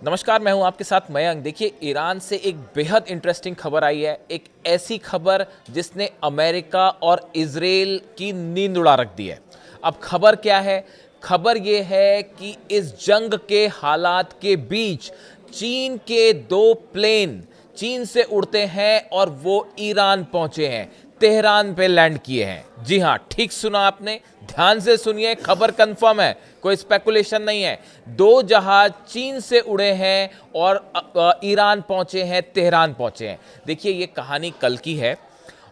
नमस्कार, मैं हूं आपके साथ मयंक। देखिए, ईरान से एक बेहद इंटरेस्टिंग खबर आई है। एक ऐसी खबर जिसने अमेरिका और इजराइल की नींद उड़ा रख दी है। अब खबर क्या है? खबर ये है कि इस जंग के हालात के बीच चीन के दो प्लेन चीन से उड़ते हैं और वो ईरान पहुंचे हैं, तेहरान पे लैंड किए हैं। जी हां, ठीक सुना आपने, ध्यान से सुनिए, खबर कंफर्म है, कोई स्पेकुलेशन नहीं है। दो जहाज चीन से उड़े हैं और ईरान पहुंचे हैं, तेहरान पहुंचे हैं। देखिए, ये कहानी कल की है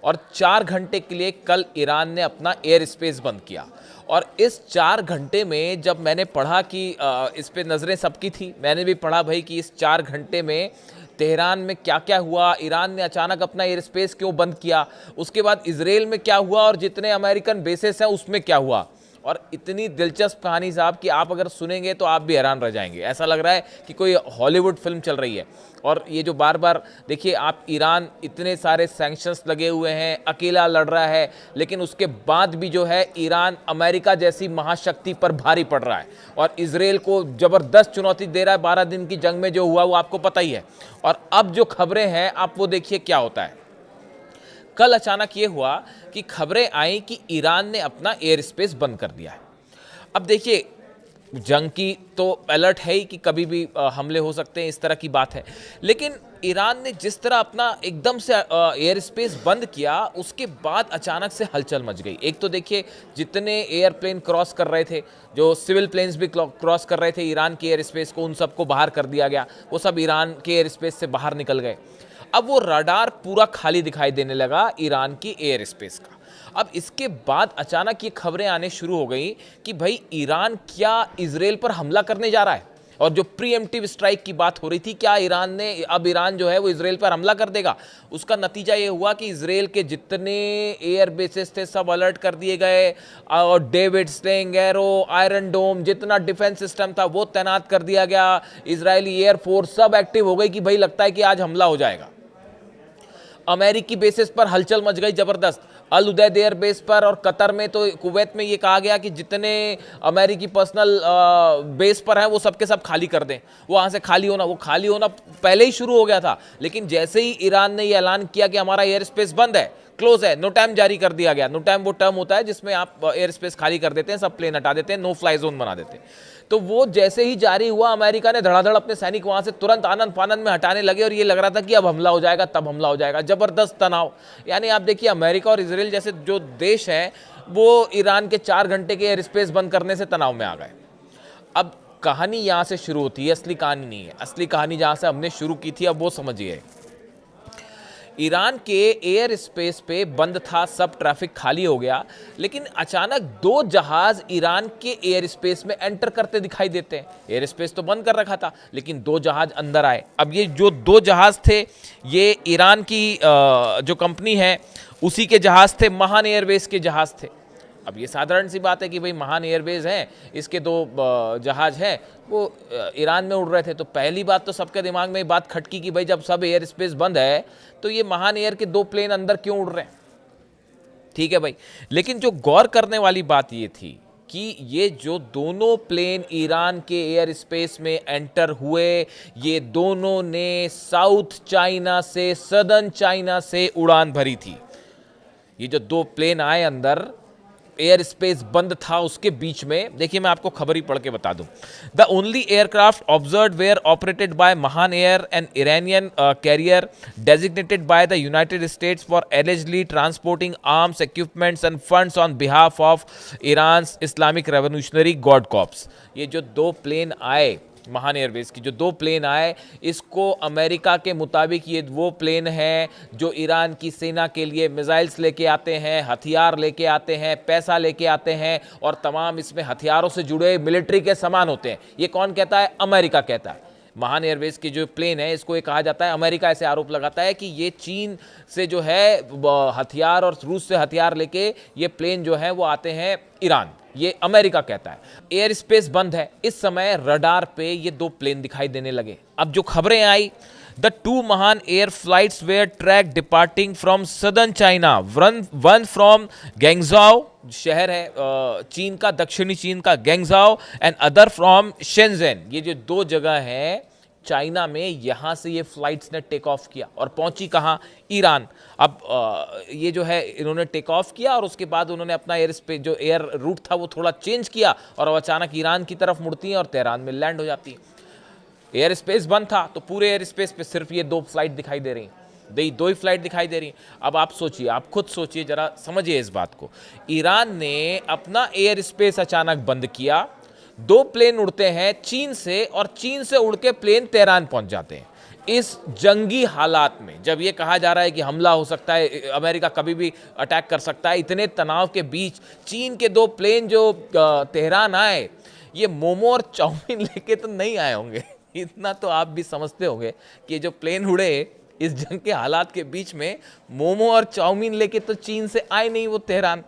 और 4 घंटे के लिए कल ईरान ने अपना एयर स्पेस बंद किया। और इस 4 घंटे में जब मैंने पढ़ा कि इस पे नज़रें सबकी थी, मैंने भी पढ़ा भाई कि इस 4 घंटे में तेहरान में क्या क्या हुआ, ईरान ने अचानक अपना एयर स्पेस क्यों बंद किया, उसके बाद इजराइल में क्या हुआ और जितने अमेरिकन बेसेस हैं उसमें क्या हुआ। और इतनी दिलचस्प कहानी साहब कि आप अगर सुनेंगे तो आप भी हैरान रह जाएंगे। ऐसा लग रहा है कि कोई हॉलीवुड फिल्म चल रही है। और ये जो बार बार देखिए आप, ईरान इतने सारे सैंक्शंस लगे हुए हैं, अकेला लड़ रहा है, लेकिन उसके बाद भी जो है ईरान अमेरिका जैसी महाशक्ति पर भारी पड़ रहा है और इजराइल को ज़बरदस्त चुनौती दे रहा है। 12 दिन की जंग में जो हुआ वो आपको पता ही है। और अब जो खबरें हैं आप वो देखिए क्या होता है। कल अचानक ये हुआ कि खबरें आई कि ईरान ने अपना एयर स्पेस बंद कर दिया है। अब देखिए, जंग की तो अलर्ट है ही कि कभी भी हमले हो सकते हैं, इस तरह की बात है। लेकिन ईरान ने जिस तरह अपना एकदम से एयर स्पेस बंद किया, उसके बाद अचानक से हलचल मच गई। एक तो देखिए, जितने एयरप्लेन क्रॉस कर रहे थे, जो सिविल प्लेन्स भी क्रॉस कर रहे थे ईरान के एयर स्पेस को, उन सबको बाहर कर दिया गया। वो सब ईरान के एयर स्पेस से बाहर निकल गए। अब वो रडार पूरा खाली दिखाई देने लगा ईरान की एयर स्पेस का। अब इसके बाद अचानक ये खबरें आने शुरू हो गई कि भाई ईरान क्या इजराइल पर हमला करने जा रहा है। और जो प्रीएम्प्टिव स्ट्राइक की बात हो रही थी, क्या ईरान जो है वो इजराइल पर हमला कर देगा। उसका नतीजा ये हुआ कि इजराइल के जितने एयर बेसेस थे सब अलर्ट कर दिए गए और डेविड स्लिंग, एरो, आयरन डोम, जितना डिफेंस सिस्टम था वो तैनात कर दिया गया। इजरायली एयरफोर्स सब एक्टिव हो गई कि भाई लगता है कि आज हमला हो जाएगा। अमेरिकी बेसिस पर हलचल मच गई जबरदस्त। अल उदैद एयर बेस पर और कतर में, तो कुवैत में ये कहा गया कि जितने अमेरिकी पर्सनल बेस पर हैं वो सब के सब खाली कर दें। वहाँ से खाली होना पहले ही शुरू हो गया था। लेकिन जैसे ही ईरान ने ये ऐलान किया कि हमारा एयर स्पेस बंद है, क्लोज है, नो टाइम जारी कर दिया गया। नो टाइम वो टर्म होता है जिसमें आप एयर स्पेस खाली कर देते हैं, सब प्लेन हटा देते हैं, नो फ्लाई जोन बना देते हैं। तो वो जैसे ही जारी हुआ, अमेरिका ने धड़ाधड़ अपने सैनिक वहां से तुरंत आनंद फानंद में हटाने लगे और ये लग रहा था कि अब हमला हो जाएगा, तब हमला हो जाएगा। जबरदस्त तनाव। यानी आप देखिए, अमेरिका और इजराइल जैसे जो देश हैं वो ईरान के 4 घंटे के एयर स्पेस बंद करने से तनाव में आ गए। अब कहानी यहां से शुरू होती है, असली कहानी नहीं है। असली कहानी जहां से हमने शुरू की थी, अब वो समझिए। ईरान के एयर स्पेस पे बंद था, सब ट्रैफिक खाली हो गया, लेकिन अचानक दो जहाज ईरान के एयर स्पेस में एंटर करते दिखाई देते हैं। एयर स्पेस तो बंद कर रखा था, लेकिन दो जहाज अंदर आए। अब ये जो दो जहाज थे, ये ईरान की जो कंपनी है उसी के जहाज थे, महान एयरवेज के जहाज थे। अब ये साधारण सी बात है कि भाई महान एयरवेज हैं, इसके दो जहाज हैं, वो ईरान में उड़ रहे थे। तो पहली बात तो सबके दिमाग में बात खटकी कि भाई जब सब एयर स्पेस बंद है तो ये महान एयर के दो प्लेन अंदर क्यों उड़ रहे हैं। ठीक है भाई, लेकिन जो गौर करने वाली बात ये थी कि ये जो दोनों प्लेन ईरान के एयर स्पेस में एंटर हुए, ये दोनों ने साउथ चाइना से, सदर्न चाइना से उड़ान भरी थी। ये जो दो प्लेन आए अंदर, एयर स्पेस बंद था उसके बीच में। देखिए, मैं आपको खबर ही पढ़ के बता दूं। The only aircraft observed were operated by Mahan Air, an Iranian carrier designated by the United States for allegedly transporting arms, equipments and funds on behalf of Iran Islamic Revolutionary Guard Corps. ये जो दो plane आए, महान Airways की जो दो plane आए, इसको अमेरिका के मुताबिक ये वो प्लेन हैं जो ईरान की सेना के लिए मिसाइल्स लेके आते हैं, हथियार लेके आते हैं, पैसा लेके आते हैं और तमाम इसमें हथियारों से जुड़े मिलिट्री के सामान होते हैं। ये कौन कहता है? अमेरिका कहता है। महान एयरवेज की जो प्लेन है, इसको ये कहा जाता है, अमेरिका ऐसे आरोप लगाता है कि ये चीन से जो है हथियार और रूस से हथियार लेके ये प्लेन जो है वो आते हैं ईरान। ये अमेरिका कहता है। एयर स्पेस बंद है, इस समय रडार पे ये दो प्लेन दिखाई देने लगे। अब जो खबरें आई, the two Mahan Air flights were track departing from southern China, one from Guangzhou, शहर है चीन का, दक्षिणी चीन का Guangzhou, and other from Shenzhen. ये जो दो जगह हैं चाइना में, यहाँ से ये फ्लाइट्स ने टेक ऑफ किया और पहुंची कहाँ? ईरान। अब ये जो है इन्होंने टेक ऑफ किया और उसके बाद उन्होंने अपना एयर स्पेस जो एयर रूट था वो थोड़ा चेंज किया और अब अचानक ईरान की तरफ मुड़ती हैं और तेहरान में लैंड हो जाती है। एयर स्पेस बंद था तो पूरे एयर स्पेस पे सिर्फ ये 2 फ्लाइट दिखाई दे रही, दो ही फ्लाइट दिखाई दे रही। अब आप सोचिए, आप खुद सोचिए, जरा समझिए इस बात को। ईरान ने अपना एयर स्पेस अचानक बंद किया, 2 प्लेन उड़ते हैं चीन से और चीन से उड़ के प्लेन तेहरान पहुंच जाते हैं। इस जंगी हालात में जब ये कहा जा रहा है कि हमला हो सकता है, अमेरिका कभी भी अटैक कर सकता है, इतने तनाव के बीच चीन के 2 प्लेन जो तेहरान आए, ये मोमो और चाउमीन लेके तो नहीं आए होंगे। इतना तो आप भी समझते होंगे कि जो प्लेन उड़े इस जंग के हालात के बीच में, मोमो और चाउमीन लेके तो चीन से आए नहीं वो तेहरान।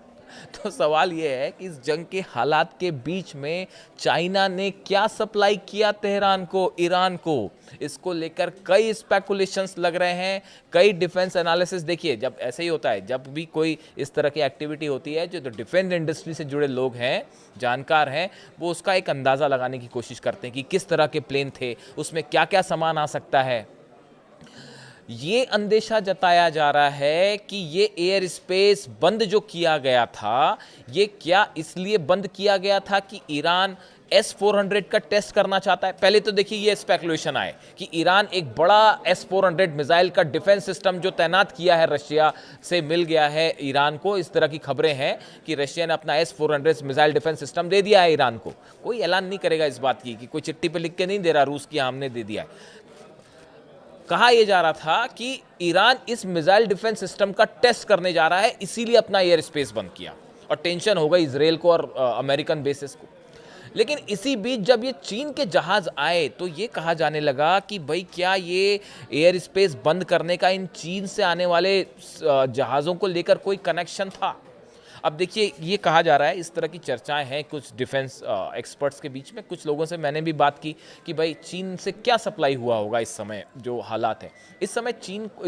तो सवाल ये है कि इस जंग के हालात के बीच में चाइना ने क्या सप्लाई किया तेहरान को, ईरान को, इसको लेकर कई स्पेकुलेशंस लग रहे हैं, कई डिफेंस एनालिसिस। देखिए, जब ऐसे ही होता है, जब भी कोई इस तरह की एक्टिविटी होती है, जो डिफेंस इंडस्ट्री से जुड़े लोग हैं, जानकार हैं, वो उसका एक अंदाज़ा लगाने की कोशिश करते हैं कि किस तरह के प्लेन थे, उसमें क्या क्या सामान आ सकता है। ये अंदेशा जताया जा रहा है कि ये एयर स्पेस बंद जो किया गया था, ये क्या इसलिए बंद किया गया था कि ईरान S-400 का टेस्ट करना चाहता है। पहले तो देखिए ये स्पेकुलेशन आए कि ईरान एक बड़ा S-400 मिसाइल का डिफेंस सिस्टम जो तैनात किया है, रशिया से मिल गया है ईरान को। इस तरह की खबरें हैं कि रशिया ने अपना S-400 मिसाइल डिफेंस सिस्टम दे दिया है ईरान को। कोई ऐलान नहीं करेगा इस बात की, कि कोई चिट्ठी पे लिख के नहीं दे रहा रूस की हमने दे दिया है। कहा यह जा रहा था कि ईरान इस मिसाइल डिफेंस सिस्टम का टेस्ट करने जा रहा है, इसीलिए अपना एयर स्पेस बंद किया और टेंशन हो गई इजराइल को और अमेरिकन बेसिस को। लेकिन इसी बीच जब ये चीन के जहाज आए तो ये कहा जाने लगा कि भाई क्या ये एयर स्पेस बंद करने का इन चीन से आने वाले जहाज़ों को लेकर कोई कनेक्शन था। अब देखिए, ये कहा जा रहा है, इस तरह की चर्चाएं हैं कुछ डिफेंस एक्सपर्ट्स के बीच में। कुछ लोगों से मैंने भी बात की कि भाई चीन से क्या सप्लाई हुआ होगा इस समय जो हालात हैं। इस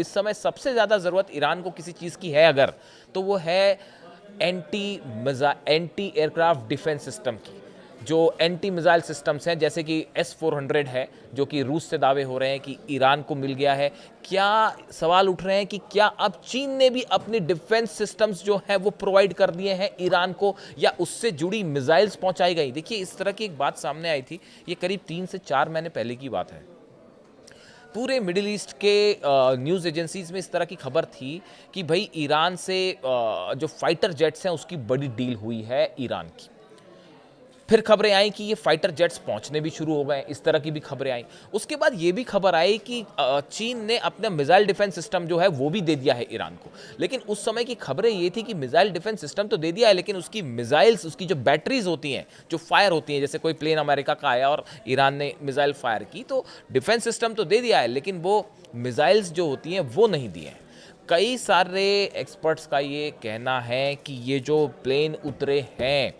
समय सबसे ज़्यादा ज़रूरत ईरान को किसी चीज़ की है अगर, तो वो है एंटी एयरक्राफ्ट डिफेंस सिस्टम की। जो एंटी मिसाइल सिस्टम्स हैं, जैसे कि S-400 है, जो कि रूस से दावे हो रहे हैं कि ईरान को मिल गया है। क्या सवाल उठ रहे हैं कि क्या अब चीन ने भी अपनी डिफेंस सिस्टम्स जो है वो प्रोवाइड कर दिए हैं ईरान को, या उससे जुड़ी मिसाइल्स पहुंचाई गई? देखिए, इस तरह की एक बात सामने आई थी, ये करीब 3 से 4 महीने पहले की बात है। पूरे मिडिल ईस्ट के न्यूज़ एजेंसीज में इस तरह की खबर थी कि भाई ईरान से जो फाइटर जेट्स हैं उसकी बड़ी डील हुई है ईरान की। फिर खबरें आई कि ये फाइटर जेट्स पहुंचने भी शुरू हो गए, इस तरह की भी खबरें आई। उसके बाद ये भी खबर आई कि चीन ने अपना मिसाइल डिफेंस सिस्टम जो है वो भी दे दिया है ईरान को। लेकिन उस समय की खबरें ये थी कि मिसाइल डिफेंस सिस्टम तो दे दिया है, लेकिन उसकी मिसाइल्स, उसकी जो बैटरीज होती हैं, जो फायर होती हैं, जैसे कोई प्लेन अमेरिका का आया और ईरान ने मिसाइल फायर की, तो डिफेंस सिस्टम तो दे दिया है, लेकिन वो मिसाइल्स जो होती हैं वो नहीं दिए हैं। कई सारे एक्सपर्ट्स का ये कहना है कि ये जो प्लेन उतरे हैं,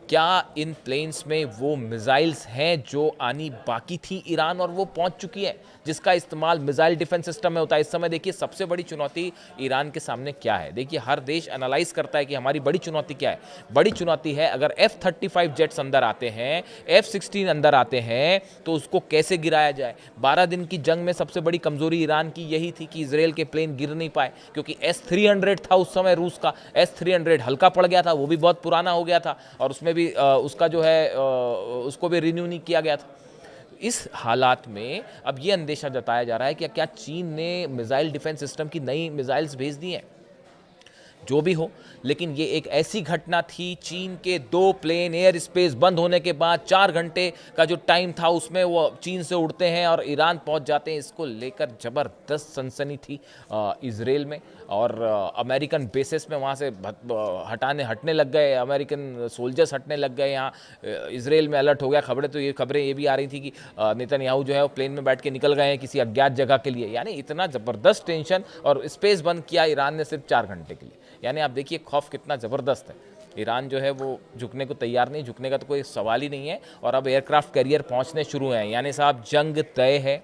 क्या इन प्लेन्स में वो मिसाइल्स हैं जो आनी बाकी थी ईरान और वो पहुंच चुकी है, जिसका इस्तेमाल मिसाइल डिफेंस सिस्टम में होता है। इस समय देखिए सबसे बड़ी चुनौती ईरान के सामने क्या है। देखिए, हर देश एनालाइज करता है कि हमारी बड़ी चुनौती क्या है। बड़ी चुनौती है, अगर F-35 जेट्स अंदर आते हैं, F-16 अंदर आते हैं, तो उसको कैसे गिराया जाए। 12 दिन की जंग में सबसे बड़ी कमजोरी ईरान की यही थी कि इजराइल के प्लेन गिर नहीं पाए, क्योंकि S-300 था उस समय रूस का। S-300 हल्का पड़ गया था, वो भी बहुत पुराना हो गया था और उसमें भी उसका जो है उसको भी रिन्यू नहीं किया गया था। इस हालात में अब ये अंदेशा जताया जा रहा है कि क्या चीन ने मिसाइल डिफेंस सिस्टम की नई मिसाइल्स भेज दी हैं। जो भी हो, लेकिन ये एक ऐसी घटना थी, चीन के 2 प्लेन एयर स्पेस बंद होने के बाद 4 घंटे का जो टाइम था उसमें वो चीन से उड़ते हैं और ईरान पहुंच जाते हैं। इसको लेकर ज़बरदस्त सनसनी थी इजराइल में, और अमेरिकन बेसिस में वहाँ से हटने लग गए, अमेरिकन सोल्जर्स हटने लग गए। यहाँ इजराइल में अलर्ट हो गया। खबरें ये भी आ रही थी कि नेतन्याहू जो है वो प्लेन में बैठ के निकल गए हैं किसी अज्ञात जगह के लिए। यानी इतना ज़बरदस्त टेंशन, और स्पेस बंद किया ईरान ने सिर्फ 4 घंटे के लिए। यानी आप देखिए खौफ कितना ज़बरदस्त है। ईरान जो है वो झुकने को तैयार नहीं, झुकने का तो कोई सवाल ही नहीं है। और अब एयरक्राफ्ट कैरियर पहुंचने शुरू हैं, यानी साहब जंग तय है,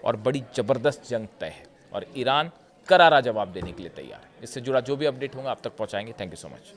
और बड़ी ज़बरदस्त जंग तय है, और ईरान करारा जवाब देने के लिए तैयार है। इससे जुड़ा जो भी अपडेट होगा आप तक पहुंचाएंगे। Thank you so much.